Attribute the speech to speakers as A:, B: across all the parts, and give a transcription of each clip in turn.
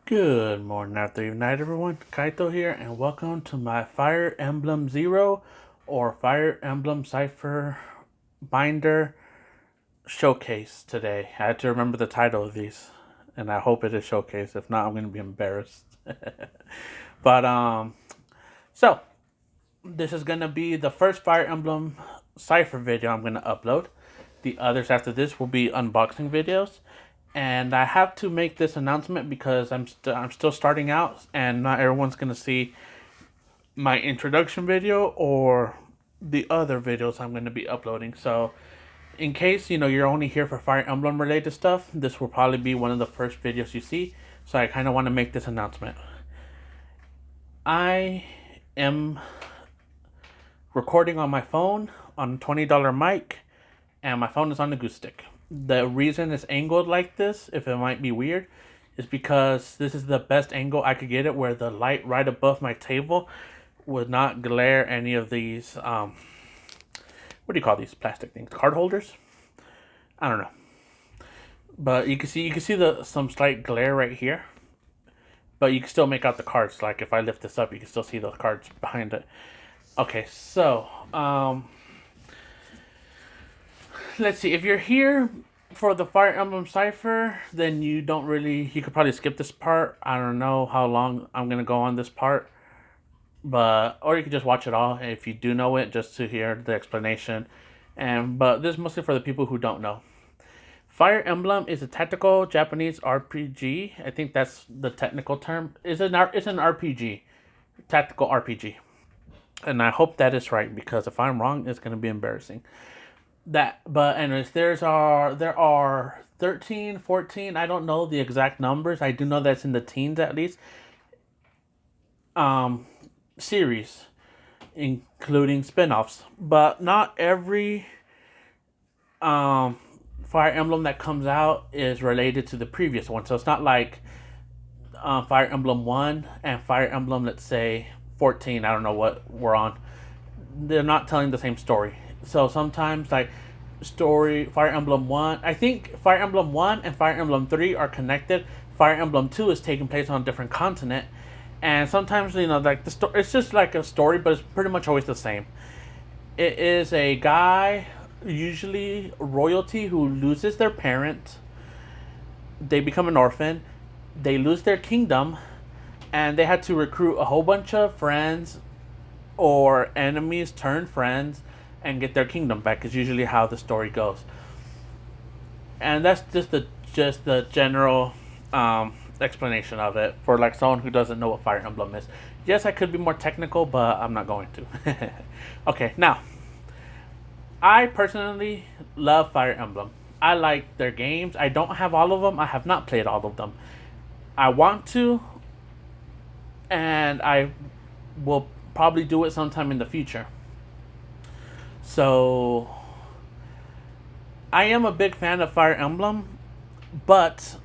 A: Good morning, afternoon, night, everyone. Kaito here, and welcome to my Fire Emblem Zero or Fire Emblem Cipher binder showcase today. I had to remember the title of these, and I hope it is showcase. If not, I'm going to be embarrassed. but so this is going to be the first Fire Emblem Cipher video I'm going to upload. The others after this will be unboxing videos. And I have to make this announcement because I'm still starting out, and not everyone's gonna see my introduction video or the other videos I'm gonna be uploading. So, in case you're only here for Fire Emblem related stuff, this will probably be one of the first videos you see. So I kind of want to make this announcement. I am recording on my phone on a $20 mic, and my phone is on the goose stick. The reason it's angled like this, if it might be weird, is because this is the best angle I could get it, where the light right above my table would not glare any of these what do you call these plastic things, card holders? I don't know, but you can see some slight glare right here, but you can still make out the cards. Like if I lift this up, you can still see those cards behind it. Okay, so let's see. If you're here for the Fire Emblem Cipher, then you could probably skip this part. I don't know how long I'm going to go on this part. Or you could just watch it all if you do know it, just to hear the explanation. But this is mostly for the people who don't know. Fire Emblem is a tactical Japanese RPG. I think that's the technical term. It's an RPG. Tactical RPG. And I hope that is right, because if I'm wrong, it's going to be embarrassing. But anyways, there are 13, 14, I don't know the exact numbers. I do know that's in the teens at least. Series, including spin-offs. But not every Fire Emblem that comes out is related to the previous one. So it's not like Fire Emblem 1 and Fire Emblem, let's say 14, I don't know what we're on. They're not telling the same story. So sometimes, like, Fire Emblem 1, I think Fire Emblem 1 and Fire Emblem 3 are connected. Fire Emblem 2 is taking place on a different continent. And sometimes, like, it's just like a story, but it's pretty much always the same. It is a guy, usually royalty, who loses their parent. They become an orphan. They lose their kingdom. And they had to recruit a whole bunch of friends or enemies turned friends and get their kingdom back, is usually how the story goes. And that's just the general explanation of it for, like, someone who doesn't know what Fire Emblem is. Yes, I could be more technical, but I'm not going to. Okay, now, I personally love Fire Emblem. I like their games. I don't have all of them. I have not played all of them. I want to, and I will probably do it sometime in the future. So, I am a big fan of Fire Emblem, but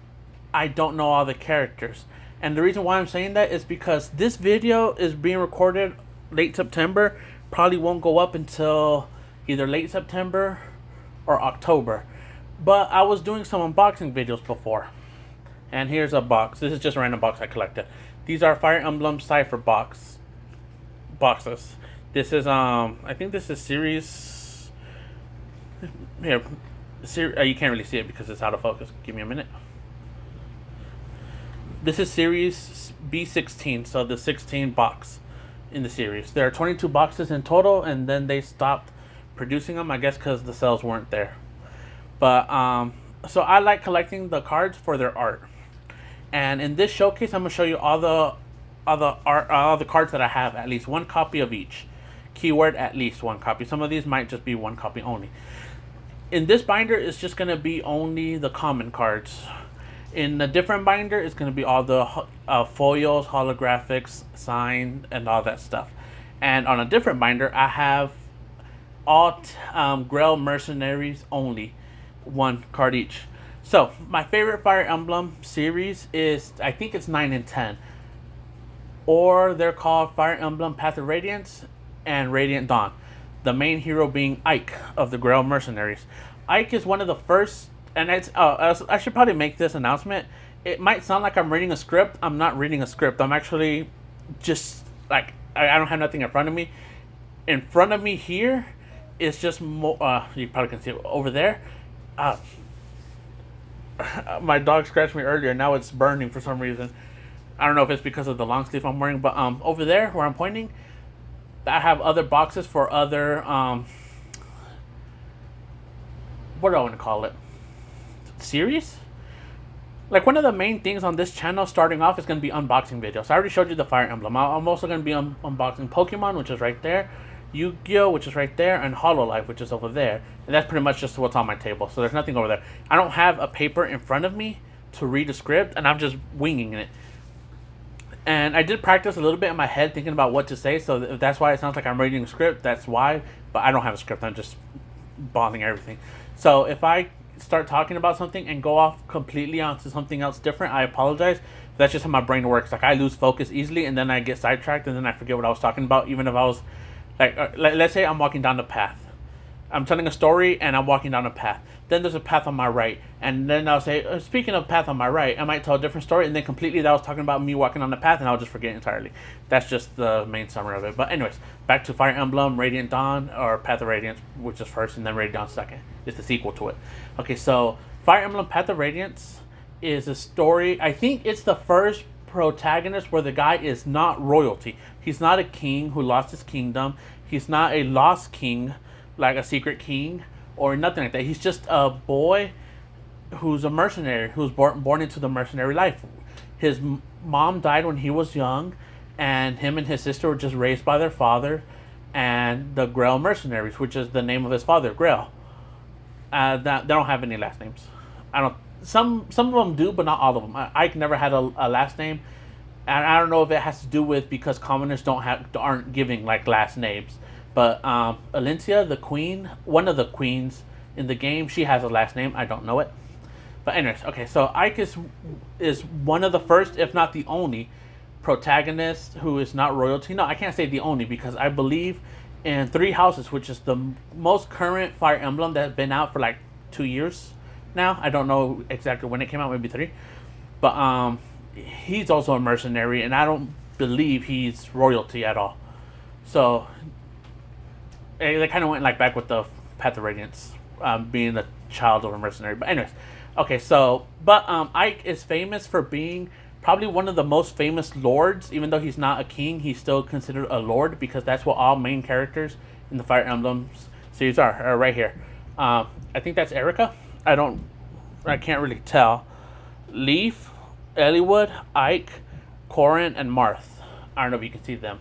A: I don't know all the characters. And the reason why I'm saying that is because this video is being recorded late September. Probably won't go up until either late September or October. But I was doing some unboxing videos before. And here's a box. This is just a random box I collected. These are Fire Emblem Cipher boxes. This is I think this is series. Here, you can't really see it because it's out of focus. Give me a minute. This is series B16, so the 16 box in the series. There are 22 boxes in total, and then they stopped producing them, I guess, because the sales weren't there. But so I like collecting the cards for their art. And in this showcase, I'm gonna show you all the art, all the cards that I have. At least one copy of each. Keyword: at least one copy. Some of these might just be one copy only. In this binder, it's just gonna be only the common cards. In a different binder, it's gonna be all the foils, holographics, signed, and all that stuff. And on a different binder, I have all Grail Mercenaries only, one card each. So my favorite Fire Emblem series is, I think it's 9 and 10, or they're called Fire Emblem Path of Radiance and Radiant Dawn. The main hero being Ike of the Grail Mercenaries. Ike is one of the first, and it's I should probably make this announcement. it might sound like I'm reading a script. I'm not reading a script. I'm actually just like I don't have nothing in front of me. In front of me here is just more. You probably can see it over there. My dog scratched me earlier. Now it's burning for some reason. I don't know if it's because of the long sleeve I'm wearing, but over there where I'm pointing, I have other boxes for other what do I want to call it? Series? Like, one of the main things on this channel starting off is going to be unboxing videos. I already showed you the Fire Emblem. I'm also going to be unboxing Pokemon, which is right there, Yu-Gi-Oh, which is right there, and Hololive, which is over there. And that's pretty much just what's on my table. So there's nothing over there. I don't have a paper in front of me to read a script, and I'm just winging it. And I did practice a little bit in my head thinking about what to say, so if that's why it sounds like I'm reading a script, that's why. But I don't have a script. I'm just bombing everything. So if I start talking about something and go off completely onto something else different, I apologize. That's just how my brain works. Like, I lose focus easily, and then I get sidetracked, and then I forget what I was talking about, even if I was like let's say I'm walking down the path. I'm telling a story and I'm walking down a path. Then there's a path on my right, and then I'll say, speaking of path on my right, I might tell a different story, and then completely that was talking about me walking on the path, and I'll just forget entirely. That's just the main summary of it. But anyways, back to Fire Emblem Radiant Dawn, or Path of Radiance, which is first, and then Radiant Dawn second. It's the sequel to it. Okay, so Fire Emblem Path of Radiance is a story. I think it's the first protagonist where the guy is not royalty. He's not a king who lost his kingdom. He's not a lost king, like a secret king, or nothing like that. He's just a boy who's a mercenary, who's born into the mercenary life. His mom died when he was young, and him and his sister were just raised by their father and the Grail mercenaries, which is the name of his father, Grail. They don't have any last names. I don't. Some of them do, but not all of them. Ike never had a last name, and I don't know if it has to do with because commoners aren't giving like last names. But Alencia, the queen, one of the queens in the game, she has a last name. I don't know it. But anyways, okay, so Ike is one of the first, if not the only, protagonist who is not royalty. No, I can't say the only, because I believe in Three Houses, which is the most current Fire Emblem that has been out for like 2 years now. I don't know exactly when it came out, maybe 3. But he's also a mercenary, and I don't believe he's royalty at all. So they kind of went like back with the Path of Radiance, being the child of a mercenary. But anyways, okay, so Ike is famous for being probably one of the most famous lords. Even though he's not a king, he's still considered a lord, because that's what all main characters in the Fire Emblem series are right here. I think that's Erica. I can't really tell. Leaf, Eliwood, Ike, Corin, and Marth. I don't know if you can see them.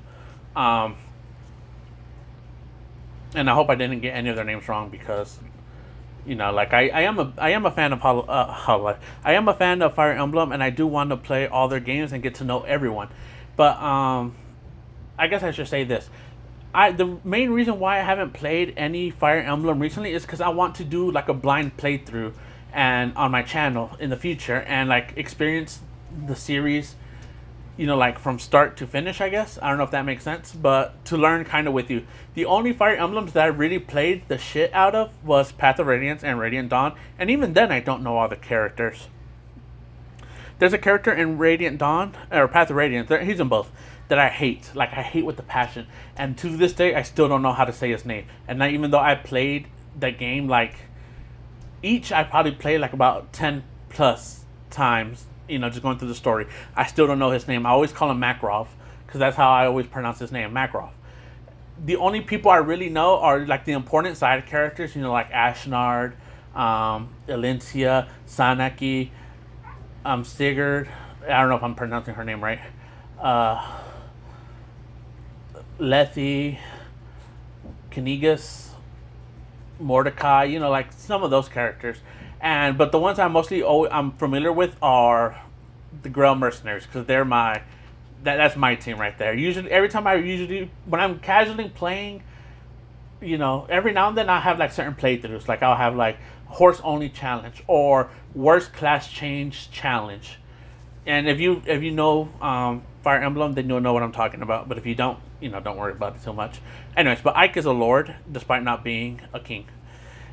A: And I hope I didn't get any of their names wrong, because, you know, like I am a fan of Hololive. I am a fan of Fire Emblem, and I do want to play all their games and get to know everyone. But I guess I should say this. The main reason why I haven't played any Fire Emblem recently is because I want to do like a blind playthrough and on my channel in the future, and like experience the series, you know, like from start to finish, I guess. I don't know if that makes sense, but to learn kind of with you. The only Fire Emblems that I really played the shit out of was Path of Radiance and Radiant Dawn, and even then I don't know all the characters. There's a character in Radiant Dawn, or Path of Radiance, he's in both, that I hate. Like, I hate with the passion. And to this day, I still don't know how to say his name. And even though I played the game, like, I probably played like about 10 plus times, you know, just going through the story. I still don't know his name. I always call him Makarov, because that's how I always pronounce his name, Makarov. The only people I really know are like the important side characters, you know, like Ashnard, Alencia, Sanaki, Sigurd. I don't know if I'm pronouncing her name right. Lethe, Kanigas, Mordecai, you know, like some of those characters. But the ones I'm familiar with are the Grail mercenaries, because they're that's my team right there. Usually, when I'm casually playing, you know, every now and then I have like certain playthroughs. Like I'll have like horse only challenge or worst class change challenge. And if you know Fire Emblem, then you'll know what I'm talking about. But if you don't, you know, don't worry about it so much. Anyways, but Ike is a lord, despite not being a king.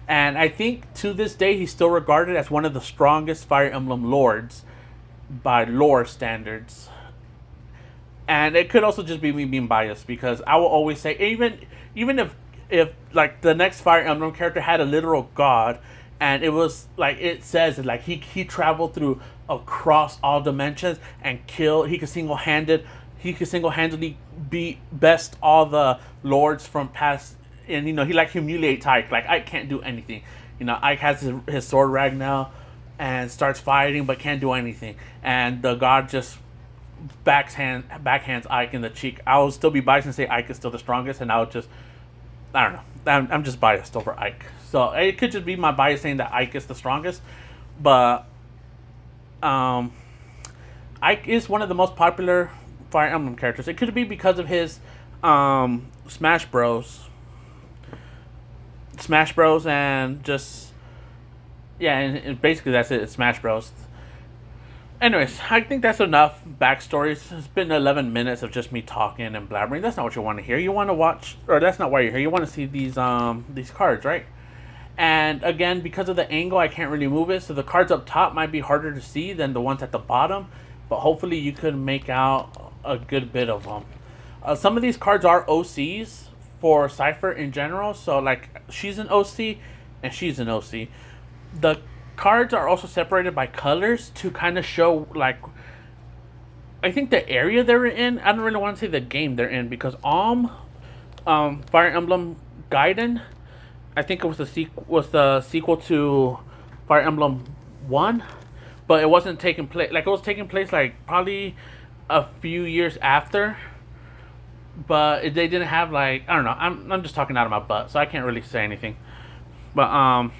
A: And I think to this day, he's still regarded as one of the strongest Fire Emblem lords by lore standards. And it could also just be me being biased, because I will always say, even if like the next Fire Emblem character had a literal god, and it was like it says like he traveled through across all dimensions and killed, he could single handedly beat best all the lords from past, and he like humiliates Ike. Like Ike can't do anything. Ike has his sword rag now and starts fighting but can't do anything, and the god just backhands Ike in the cheek. I will still be biased and say Ike is still the strongest, and I don't know. I'm just biased over Ike. So it could just be my bias saying that Ike is the strongest, but Ike is one of the most popular Fire Emblem characters. It could be because of his Smash Bros. And just yeah, and basically that's it. It's Smash Bros. Anyways, I think that's enough backstories. It's been 11 minutes of just me talking and blabbering. That's not what you want to hear. You want to watch, or that's not why you're here. You want to see these cards, right? And again, because of the angle, I can't really move it. So the cards up top might be harder to see than the ones at the bottom. But hopefully you could make out a good bit of them. Some of these cards are OCs for Cipher in general. So like she's an OC and she's an OC. The cards are also separated by colors to kind of show, like, I think the area they're in. I don't really want to say the game they're in, because Fire Emblem Gaiden, I think it was the sequel to Fire Emblem 1, but it wasn't taking place, like it was taking place like probably a few years after, but they didn't have, like, I don't know, I'm just talking out of my butt, so I can't really say anything. But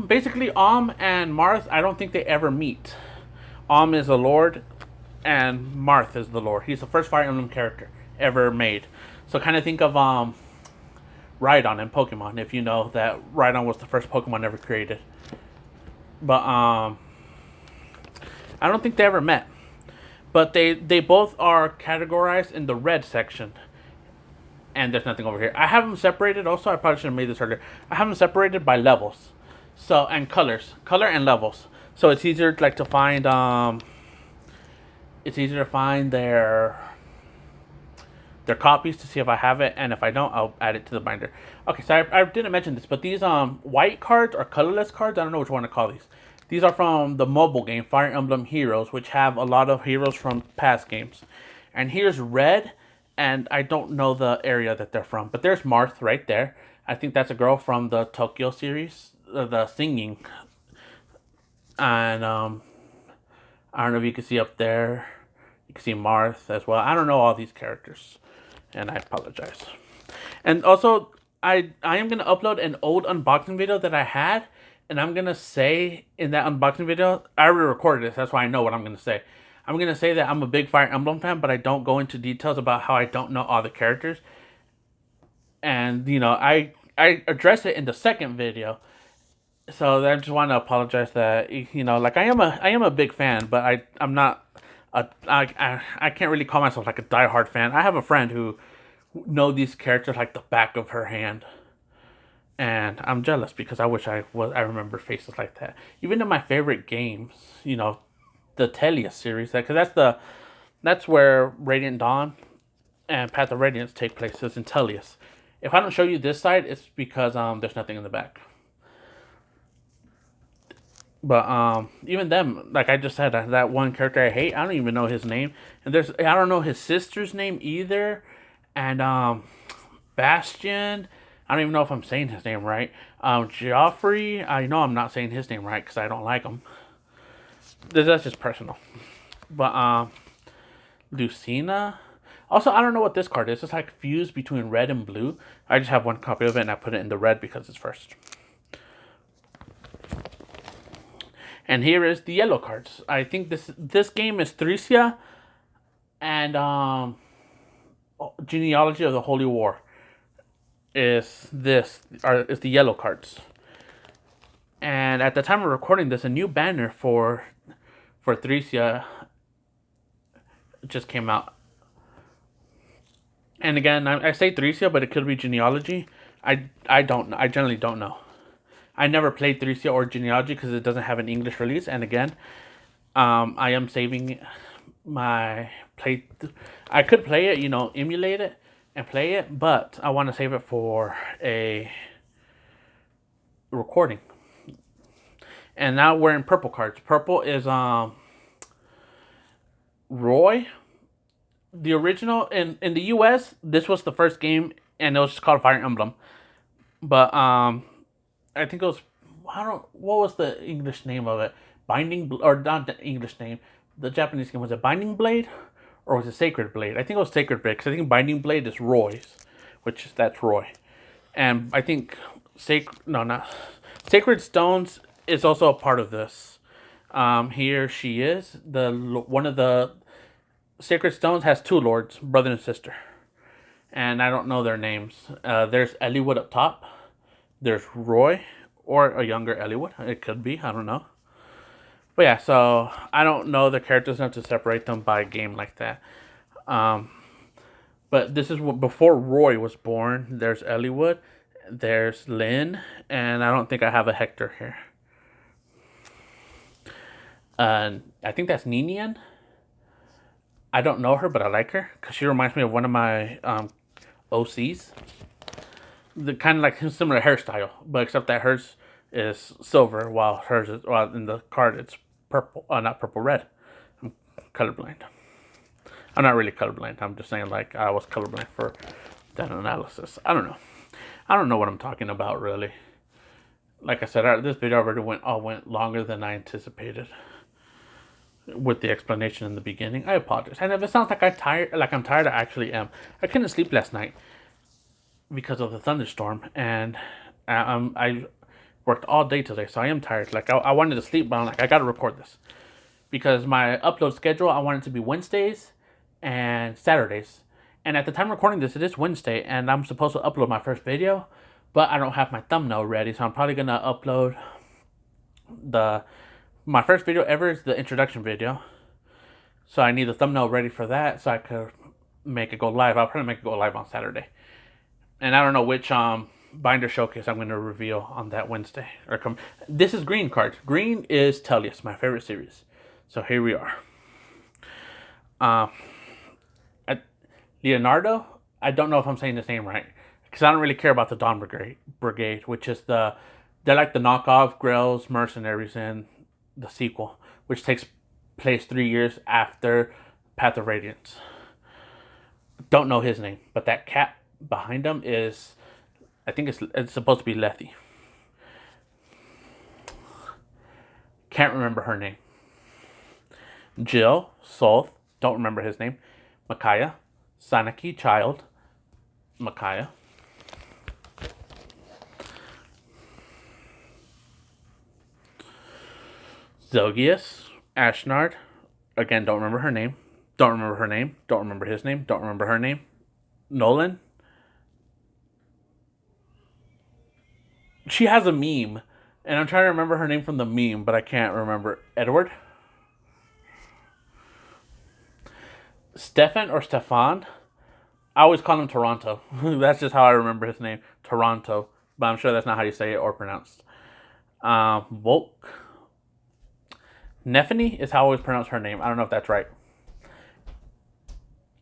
A: basically, and Marth, I don't think they ever meet. Is a lord, and Marth is the lord. He's the first Fire Emblem character ever made. So kind of think of Rhydon in Pokemon, if you know that Rhydon was the first Pokemon ever created. But I don't think they ever met. But they both are categorized in the red section. And there's nothing over here. I have them separated also. I probably should have made this earlier. I have them separated by levels. So, and color and levels. So it's easier like to find their copies to see if I have it, and if I don't, I'll add it to the binder. Okay, so I didn't mention this, but these white cards or colorless cards, I don't know which one to call these. These are from the mobile game Fire Emblem Heroes, which have a lot of heroes from past games. And here's red, and I don't know the area that they're from, but there's Marth right there. I think that's a girl from the Tokyo series, the singing. And I don't know if you can see up there. You can see Marth as well. I don't know all these characters, and I apologize. And also, I am gonna upload an old unboxing video that I had, and I'm gonna say in that unboxing video, I already recorded this. That's why I know what I'm gonna say. I'm gonna say that I'm a big Fire Emblem fan, but I don't go into details about how I don't know all the characters. And I address it in the second video. So I just want to apologize that like I am a big fan, but I'm not I can't really call myself like a diehard fan. I have a friend who know these characters like the back of her hand, and I'm jealous because I wish I remember faces like that. Even in my favorite games, the Telia series, because that's where Radiant Dawn and Path of Radiance take place. It's in Tellius. If I don't show you this side, it's because there's nothing in the back. But even them, like I just said, that one character I hate, I don't even know his name, and I don't know his sister's name either, and Bastion, I don't even know if I'm saying his name right. Joffrey, I know I'm not saying his name right because I don't like him. That's just personal. But Lucina. Also, I don't know what this card is. It's like fused between red and blue. I just have one copy of it, and I put it in the red because it's first. And here is the yellow cards. I think this game is Thracia and Genealogy of the Holy War. Is the yellow cards. And at the time of recording this, a new banner for Thracia just came out. And again, I say Thracia, but it could be Genealogy. I don't know. I generally don't know. I never played Thracia or Genealogy because it doesn't have an English release. And again, I am saving my play. I could play it, emulate it and play it, but I want to save it for a recording. And now we're in purple cards. Purple is Roy. The original in the US, this was the first game, and it was just called Fire Emblem. But I think it was, what was the English name of it? Or not the English name. The Japanese game, was it Binding Blade or was it Sacred Blade? I think it was Sacred Blade, because I think Binding Blade is Roy's, that's Roy. And I think Sacred Stones is also a part of this. Here she is. One of the Sacred Stones has two lords, brother and sister. And I don't know their names. There's Eliwood up top. There's Roy, or a younger Eliwood. It could be. I don't know. But yeah, so I don't know the characters enough to separate them by game like that. But this is before Roy was born. There's Eliwood. There's Lynn. And I don't think I have a Hector here. I think that's Ninian. I don't know her, but I like her because she reminds me of one of my OCs. The kind of like similar hairstyle, but except that hers is silver, while in the card it's purple. Not purple, red. I'm colorblind. I'm not really colorblind. I'm just saying like I was colorblind for that analysis. I don't know. I don't know what I'm talking about really. Like I said, this video already went longer than I anticipated with the explanation in the beginning. I apologize. And if it sounds like I'm tired, I actually am. I couldn't sleep last night because of the thunderstorm, and I worked all day today, so I am tired. Like I wanted to sleep, but I'm like, I gotta record this because my upload schedule, I want it to be Wednesdays and Saturdays. And at the time of recording this, it is Wednesday, and I'm supposed to upload my first video, but I don't have my thumbnail ready, so I'm probably gonna upload my first video ever is the introduction video. So I need the thumbnail ready for that so I could make it go live. I'll probably make it go live on Saturday. And I don't know which binder showcase I'm going to reveal on that Wednesday. This is green cards. Green is Tellius, my favorite series. So here we are. Leonardo, I don't know if I'm saying his name right, because I don't really care about the Dawn Brigade, which is they're like the knockoff Grail's Mercenaries in the sequel, which takes place 3 years after Path of Radiance. Don't know his name, but that cat behind him is, I think it's supposed to be Lethe. Can't remember her name. Jill, Solth, don't remember his name. Micaiah, Sanaki, Child, Micaiah. Zelgius, Ashnard, again, don't remember her name. Don't remember her name. Don't remember his name. Don't remember her name. Nolan. She has a meme, and I'm trying to remember her name from the meme, but I can't remember. Edward? Stefan or Stefan? I always call him Toronto. That's just how I remember his name. Toronto. But I'm sure that's not how you say it or pronounced. Volk. Nephany is how I always pronounce her name. I don't know if that's right.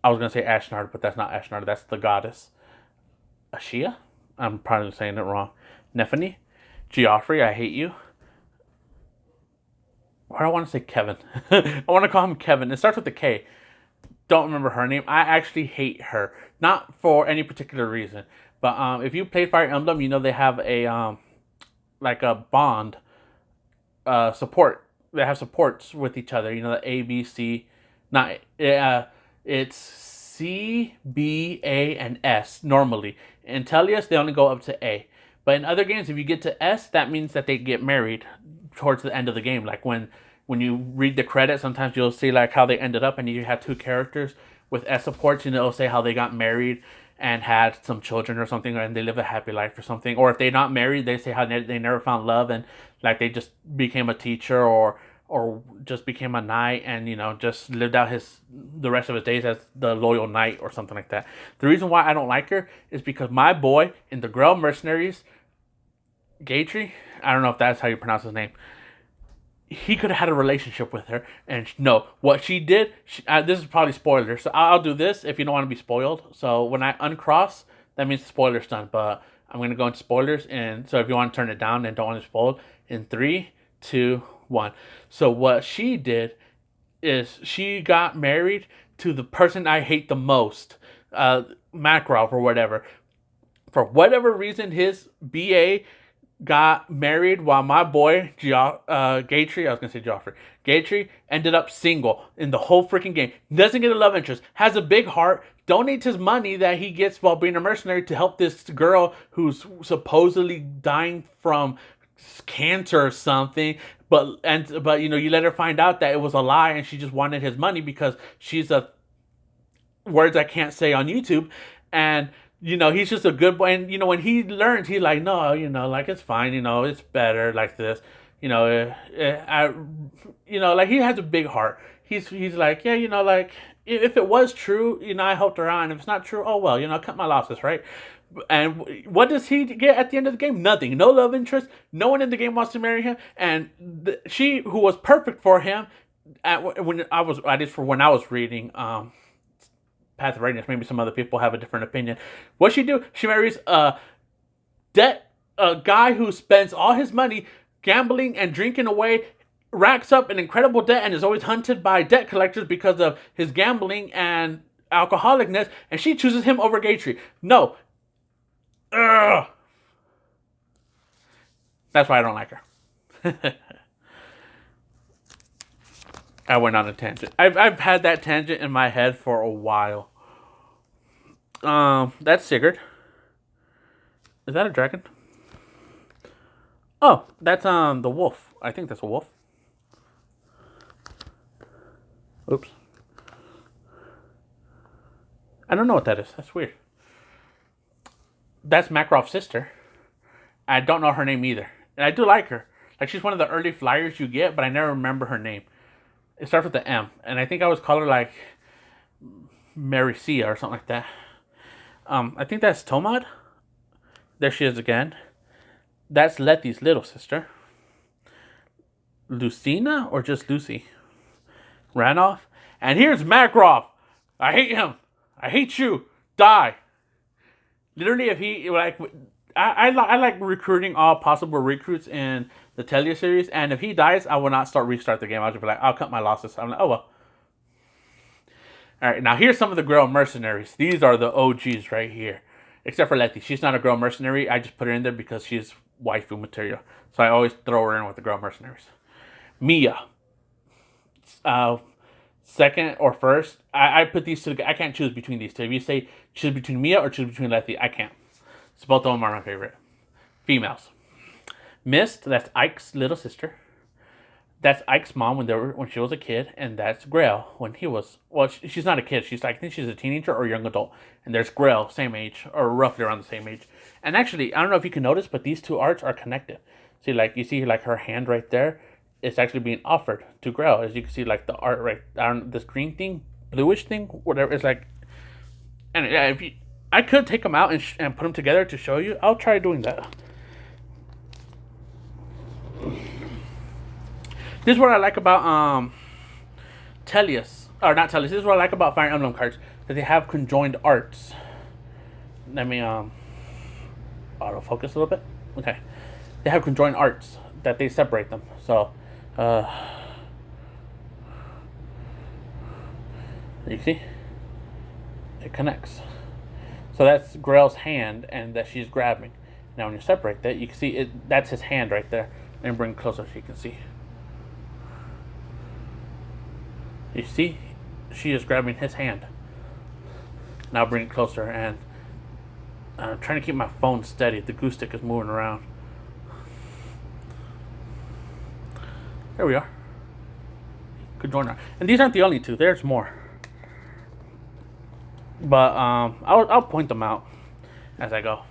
A: I was going to say Ashnard, but that's not Ashnard. That's the goddess. Ashia? I'm probably saying it wrong. Nephany. Geoffrey, I hate you. Why do I want to say Kevin? I want to call him Kevin. It starts with a K. Don't remember her name. I actually hate her. Not for any particular reason. But if you play Fire Emblem, you know they have a like a bond support. They have supports with each other. You know, the A, B, C. Not it's C, B, A, and S normally. In Tellius, they only go up to A. But in other games, if you get to S, that means that they get married towards the end of the game. Like when you read the credits, sometimes you'll see like how they ended up, and you have two characters with S supports, you know, it'll say how they got married and had some children or something, and they live a happy life or something. Or if they're not married, they say how they never found love, and like they just became a teacher or just became a knight, and you know, just lived out the rest of his days as the loyal knight or something like that. The reason why I don't like her is because my boy in the Grail Mercenaries, Gatry, I don't know if that's how you pronounce his name. he could have had a relationship with her. And no, what she did, this is probably spoilers. So I'll do this if you don't want to be spoiled. So when I uncross, that means the spoiler's done. But I'm going to go into spoilers. And so if you want to turn it down and don't want to be spoiled, in 3, 2, 1. So what she did is she got married to the person I hate the most, Makarov or whatever. For whatever reason, his BA got married while my boy Gatry, I was gonna say Joffrey, Gatry ended up single in the whole freaking game. Doesn't get a love interest, has a big heart, donates his money that he gets while being a mercenary to help this girl who's supposedly dying from cancer or something. But you know, you let her find out that it was a lie and she just wanted his money because she's a words I can't say on YouTube. And you know, he's just a good boy. And, you know, when he learns, he's like, no, you know, like, it's fine. You know, it's better like this. You know, like, he has a big heart. He's like, yeah, you know, like, if it was true, you know, I helped her out. And if it's not true, oh, well, you know, cut my losses, right? And what does he get at the end of the game? Nothing. No love interest. No one in the game wants to marry him. And she, who was perfect for him, when I was reading, Path of Radiance. Maybe some other people have a different opinion. What she do? She marries a guy who spends all his money gambling and drinking away, racks up an incredible debt, and is always hunted by debt collectors because of his gambling and alcoholicness. And she chooses him over Gatry. No. Ugh. That's why I don't like her. I went on a tangent. I've had that tangent in my head for a while. That's Sigurd. Is that a dragon? Oh, that's the wolf. I think that's a wolf. Oops. I don't know what that is. That's weird. That's Makarov's sister. I don't know her name either. And I do like her. Like, she's one of the early flyers you get, but I never remember her name. It starts with the M. And I think I always call her, like, Maricia or something like that. I think that's Tomad. There she is again. That's Letty's little sister. Lucina or just Lucy? Ran off. And here's Makarov. I hate him. I hate you. Die. Literally, if he, like, I like recruiting all possible recruits in the Telia series, and if he dies, I will not restart the game. I'll just be like, I'll cut my losses. I'm like, oh well. Alright, now here's some of the girl mercenaries. These are the OGs right here. Except for Letty. She's not a girl mercenary. I just put her in there because she's waifu material. So I always throw her in with the girl mercenaries. Mia. Second or first. I put these two together. I can't choose between these two. If you say choose between Mia or choose between Letty, I can't. So both of them are my favorite. Females. Mist, that's Ike's little sister. That's Ike's mom when she was a kid, and that's Grail when he was, well, she's not a kid. She's like, I think she's a teenager or a young adult. And there's Grail, same age, or roughly around the same age. And actually, I don't know if you can notice, but these two arts are connected. See, like, you see, like, her hand right there, it's actually being offered to Grail. As you can see, like, the art right, this green thing, bluish thing, whatever, it's like, and yeah, if you, I could take them out and put them together to show you. I'll try doing that. This is what I like about Telius, or not Telius. This is what I like about Fire Emblem cards, that they have conjoined arts. Let me autofocus a little bit. Okay, they have conjoined arts that they separate them. So you see, it connects. So that's Grail's hand, and that she's grabbing. Now when you separate that, you can see it. That's his hand right there. Let me bring it closer so you can see. You see, she is grabbing his hand. Now bring it closer, and I'm trying to keep my phone steady. The goose stick is moving around. There we are. Could join her. And these aren't the only two. There's more. But I'll point them out as I go.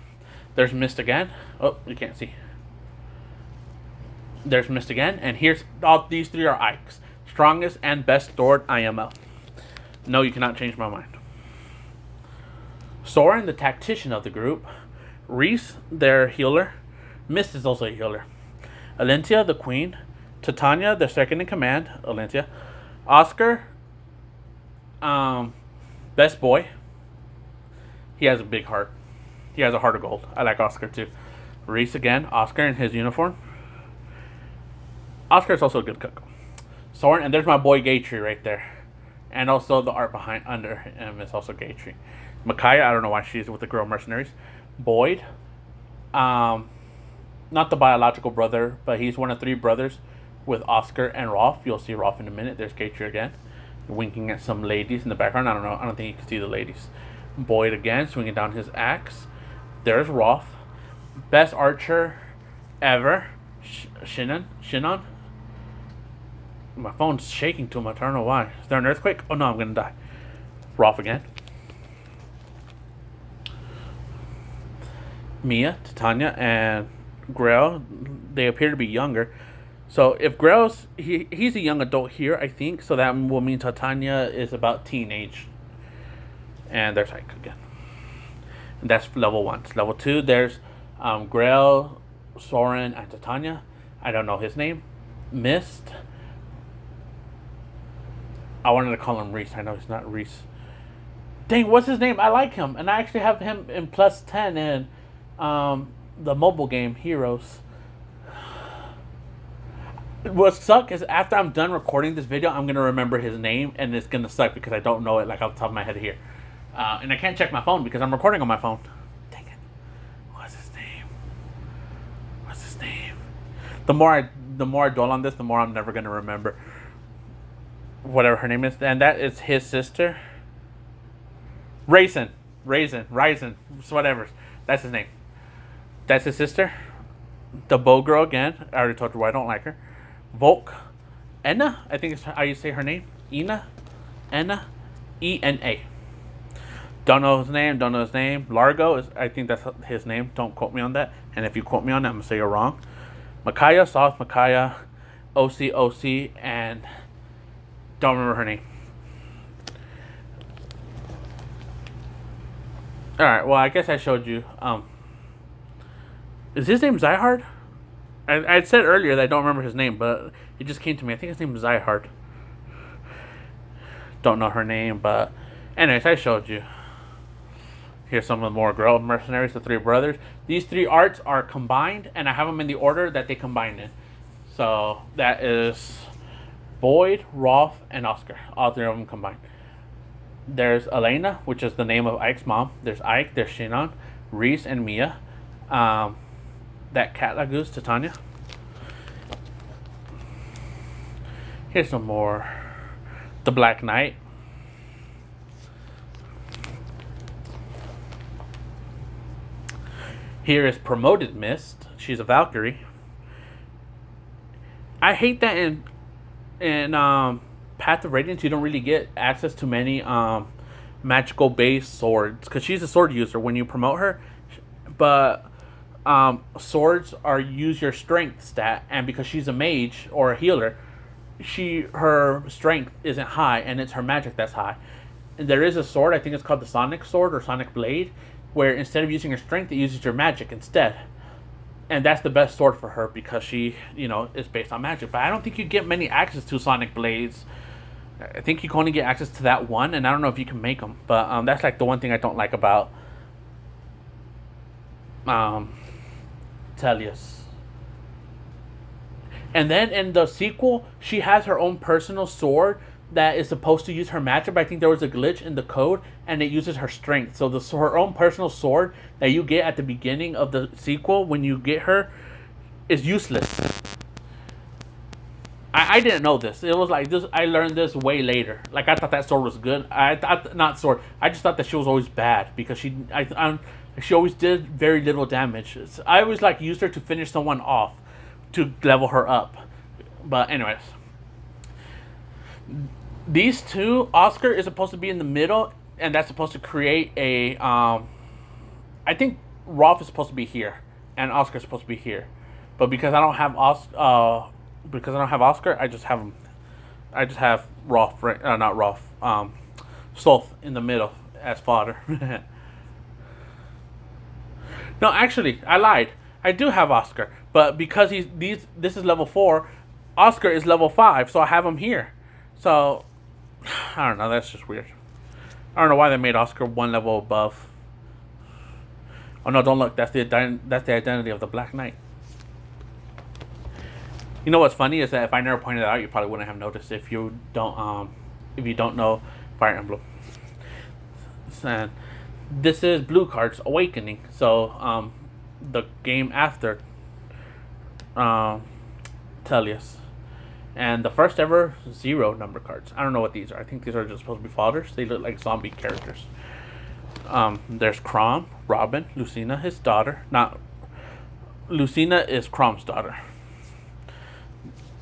A: There's Mist again. Oh, you can't see. There's Mist again, and here's all these three are Ike's. Strongest and best stored IML. No, you cannot change my mind. Soren, the tactician of the group. Reese, their healer. Mist is also a healer. Alentia, the queen. Titania, the second in command, Olentia. Oscar, best boy. He has a big heart. He has a heart of gold. I like Oscar too. Reese again, Oscar in his uniform. Oscar is also a good cook. Soren, and there's my boy Gatry right there. And also the art behind under him is also Gatry. Micaiah, I don't know why she's with the Girl Mercenaries. Boyd, not the biological brother, but he's one of 3 brothers with Oscar and Rolf. You'll see Rolf in a minute. There's Gatry again, winking at some ladies in the background. I don't know. I don't think you can see the ladies. Boyd again, swinging down his axe. There's Rolf, best archer ever. Shinon. My phone's shaking too much. I don't know why. Is there an earthquake? Oh no, I'm gonna die. Rolf again. Mia, Titania, and Grail. They appear to be younger. So if Grail's he's a young adult here, I think. So that will mean Titania is about teenage. And there's Ike again. And that's level 1. Level 2, there's Grail, Soren, and Titania. I don't know his name. Mist. I wanted to call him Reese. I know he's not Reese. Dang, what's his name? I like him. And I actually have him in plus 10 in the mobile game, Heroes. What sucks is after I'm done recording this video, I'm going to remember his name. And it's going to suck because I don't know it like off the top of my head here. And I can't check my phone because I'm recording on my phone. Dang it. What's his name? The more I dwell on this, the more I'm never going to remember whatever her name is. And that is his sister. Raisin, whatever. That's his name. That's his sister. The bow girl again. I already told you why I don't like her. Volk. Enna, I think it's how you say her name. Enna. E-N-A. Don't know his name. Largo, I think that's his name. Don't quote me on that. And if you quote me on that, I'm going to say you're wrong. Micaiah, South Micaiah, OC, and don't remember her name. Alright, well, I guess I showed you. Is his name Zyhard? I said earlier that I don't remember his name, but it just came to me. I think his name is Zyhard. Don't know her name, but anyways, I showed you. Here's some of the more Girl Mercenaries, the 3 brothers. These 3 arts are combined, and I have them in the order that they combined in. So that is Boyd, Rolf, and Oscar. All 3 of them combined. There's Elena, which is the name of Ike's mom. There's Ike, there's Shinon, Reese, and Mia. That cat lagoose, Titania. Here's some more. The Black Knight. Here is Promoted Mist. She's a Valkyrie. I hate that in Path of Radiance you don't really get access to many magical based swords because she's a sword user when you promote her, but swords are use your strength stat, and because she's a mage or a healer, her strength isn't high and it's her magic that's high. And there is a sword, I think it's called the Sonic Sword or Sonic Blade, where instead of using your strength, it uses your magic instead. And that's the best sword for her because she, is based on magic. But I don't think you get many access to Sonic Blades. I think you can only get access to that one, and I don't know if you can make them. But that's like the one thing I don't like about Tellius. And then in the sequel, she has her own personal sword that is supposed to use her magic, but I think there was a glitch in the code and it uses her strength. So her own personal sword that you get at the beginning of the sequel when you get her is useless. I didn't know this. It was like this. I learned this way later. Like I thought that sword was good. I just thought that she was always bad because she always did very little damage. I always used her to finish someone off, to level her up. But anyways. These 2, Oscar is supposed to be in the middle, and that's supposed to create a, I think Rolf is supposed to be here, and Oscar is supposed to be here. But because I don't have Oscar, I just have Rolf, not Rolf, Solth in the middle as fodder. No, actually, I lied. I do have Oscar, but because this is level 4, Oscar is level 5, so I have him here. So, I don't know, that's just weird. I don't know why they made Oscar one level above. Oh no, don't look, that's the identity of the Black Knight. You know what's funny is that if I never pointed it out, you probably wouldn't have noticed if you don't know Fire Emblem. And this is Blue Cards Awakening, so the game after Tellius. And the first ever 0 number cards. I don't know what these are. I think these are just supposed to be fodders. They look like zombie characters. There's Crom, Robin, Lucina, his daughter. Not Lucina is Crom's daughter.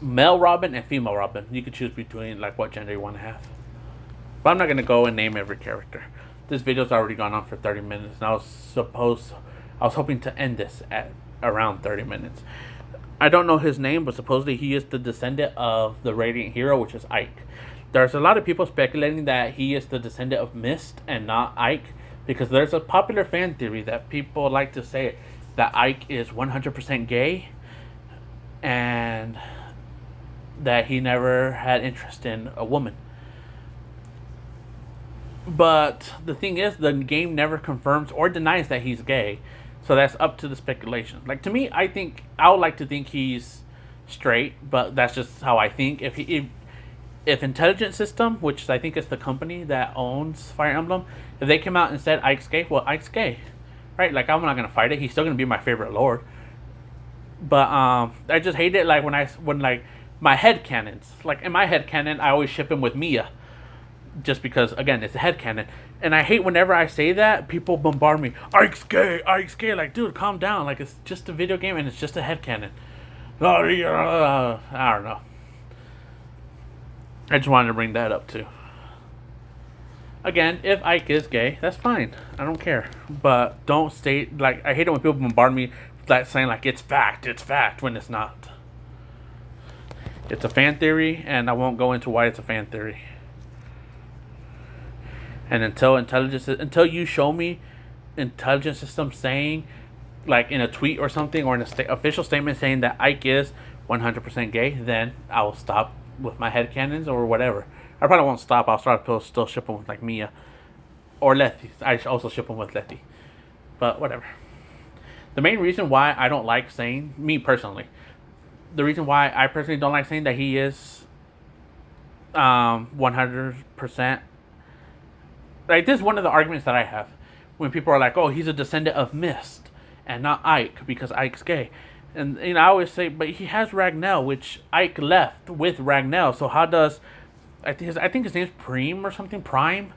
A: Male Robin and female Robin. You could choose between like what gender you want to have. But I'm not gonna go and name every character. This video's already gone on for 30 minutes, and I was hoping to end this at around 30 minutes. I don't know his name, but supposedly he is the descendant of the Radiant Hero, which is Ike. There's a lot of people speculating that he is the descendant of Mist and not Ike, because there's a popular fan theory that people like to say that Ike is 100% gay, and that he never had interest in a woman. But the thing is, the game never confirms or denies that he's gay. So that's up to the speculation. Like, to me, I would like to think he's straight, but that's just how I think. If Intelligent System, which I think is the company that owns Fire Emblem, if they came out and said Ike's gay, well, Ike's gay, right? Like, I'm not gonna fight it. He's still gonna be my favorite lord. But I just hate it. Like when my headcanons. Like in my headcanon, I always ship him with Mia, just because again it's a headcanon. And I hate whenever I say that, people bombard me. Ike's gay, Ike's gay. Like, dude, calm down. Like, it's just a video game and it's just a headcanon. I don't know. I just wanted to bring that up too. Again, if Ike is gay, that's fine. I don't care. But don't state, like, I hate it when people bombard me like saying like it's fact when it's not. It's a fan theory, and I won't go into why it's a fan theory. And until you show me Intelligent System saying, like in a tweet or something, or in an official statement saying that Ike is 100% gay, then I will stop with my headcanons or whatever. I probably won't stop. I'll still ship them with like Mia or Letty. I also ship them with Letty, but whatever. The main reason why I don't like saying, me personally, the reason why I personally don't like saying that he is 100%. Like, this is one of the arguments that I have when people are like, oh, he's a descendant of Mist and not Ike because Ike's gay. And I always say, but he has Ragnell, which Ike left with Ragnell. So how does, I think his name's Preem or something, Preem?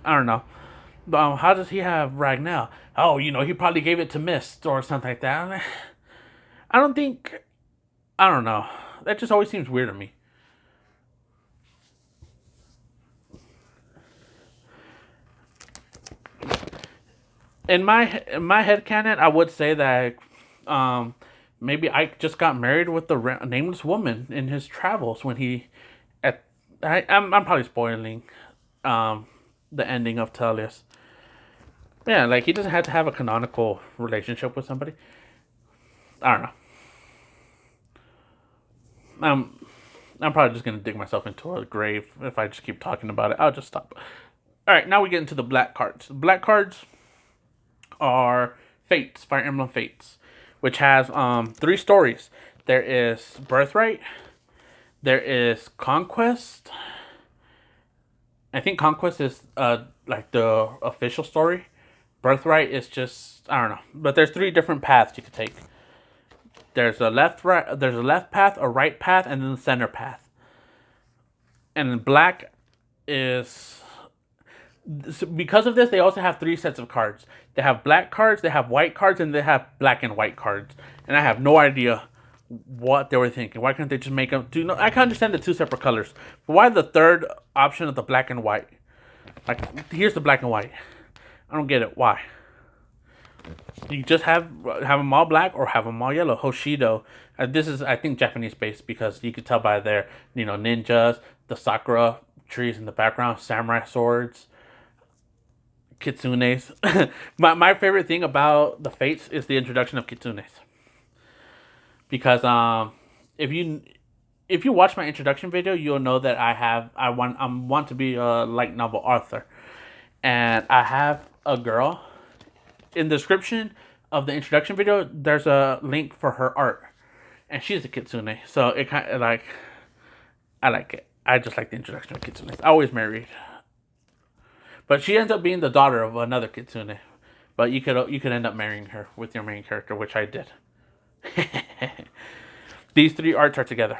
A: I don't know. But how does he have Ragnell? Oh, he probably gave it to Mist or something like that. I don't know. That just always seems weird to me. In my headcanon, I would say that maybe Ike just got married with the nameless woman in his travels when he... I'm probably spoiling the ending of Tellius. Yeah, like, he doesn't have to have a canonical relationship with somebody. I don't know. I'm probably just going to dig myself into a grave if I just keep talking about it. I'll just stop. Alright, now we get into the black cards. Black cards are Fates, Fire Emblem Fates, which has 3 stories. There is Birthright, there is Conquest. I think Conquest is like the official story. Birthright is just, I don't know, but there's 3 different paths you could take. There's a left path, a right path, and then the center path. And black is, because of this, they also have 3 sets of cards. They have black cards, they have white cards, and they have black and white cards. And I have no idea what they were thinking. Why couldn't they just make them I can understand the 2 separate colors, but why the third option of the black and white? Like, here's the black and white. I don't get it. Why? You just have them all black or have them all yellow. Hoshido. This is, I think, Japanese based, because you could tell by their ninjas, the sakura trees in the background, samurai swords, kitsunes. my favorite thing about the Fates is the introduction of kitsunes. Because if you if you watch my introduction video, you'll know that I want to be a light novel author, and I have a girl. In the description of the introduction video, there's a link for her art, and she's a kitsune. So it kind of like, I like it. I just like the introduction of kitsunes. I always married, but she ends up being the daughter of another kitsune. But you could end up marrying her with your main character, which I did. These three arts are together.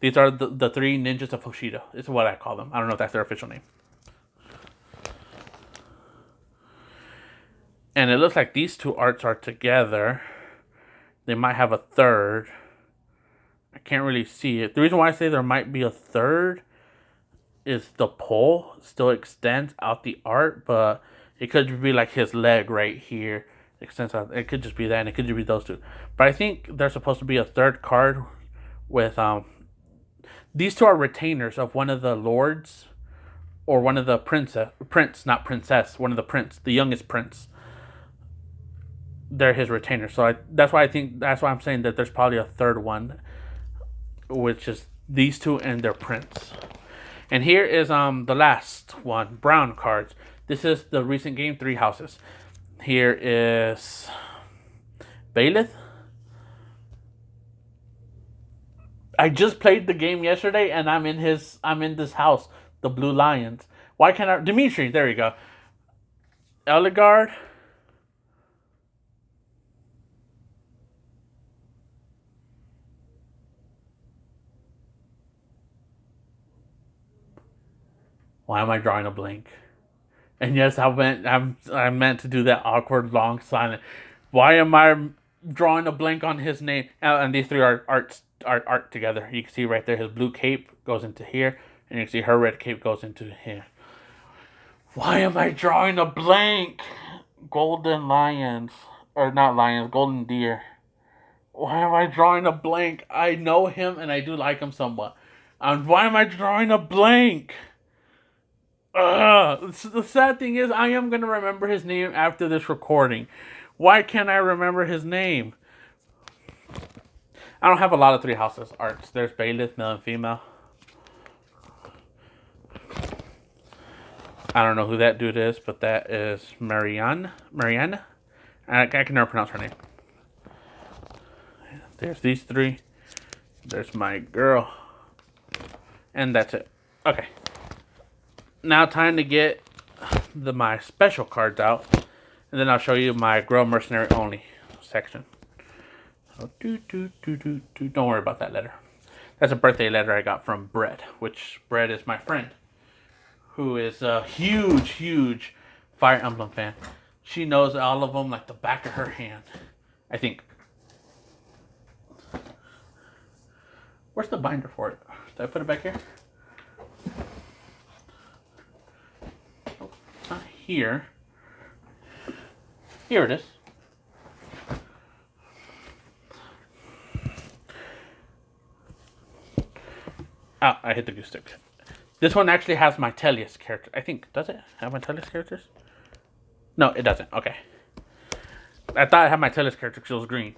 A: These are the three ninjas of Hoshido. Is what I call them. I don't know if that's their official name. And it looks like these two arts are together. They might have a third. I can't really see it. The reason why I say there might be a third is the pole still extends out the art, but it could be like his leg right here. Extends out. It could just be that, and it could just be those two. But I think there's supposed to be a third card with these two are retainers of one of the lords or one of the prince, not princess, one of the prince, the youngest prince. They're his retainers. So that's why I'm saying that there's probably a third one, which is these two and their prince. And here is the last one, brown cards. This is the recent game, 3 houses. Here is Bailiff. I just played the game yesterday, and I'm in this house, the Blue Lions. Why can't I? Dimitri, there you go. Eligard. Why am I drawing a blank? And yes, I meant to do that awkward long silent. Why am I drawing a blank on his name? And these three are art together. You can see right there his blue cape goes into here, and you can see her red cape goes into here. Why am I drawing a blank? Golden lions, or not lions, golden deer. Why am I drawing a blank? I know him and I do like him somewhat. Why am I drawing a blank? The sad thing is, I am going to remember his name after this recording. Why can't I remember his name? I don't have a lot of 3 houses arts. There's Bailiff, male and female. I don't know who that dude is, but that is Mariana. I can never pronounce her name. There's these 3. There's my girl. And that's it. Okay. Now time to get my special cards out, and then I'll show you my Girl Mercenary Only section. So, don't worry about that letter. That's a birthday letter I got from Brett, which Brett is my friend, who is a huge Fire Emblem fan. She knows all of them like the back of her hand, I think. Where's the binder for it? Did I put it back here? Here. Here it is. Oh, I hit the goose stick. This one actually has my Tellius character. I think, does it have my Tellius characters? No, it doesn't. Okay. I thought it had my Tellius character because it was green.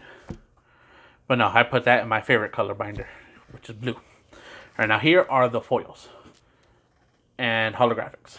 A: But no, I put that in my favorite color binder, which is blue. Alright, now here are the foils and holographics.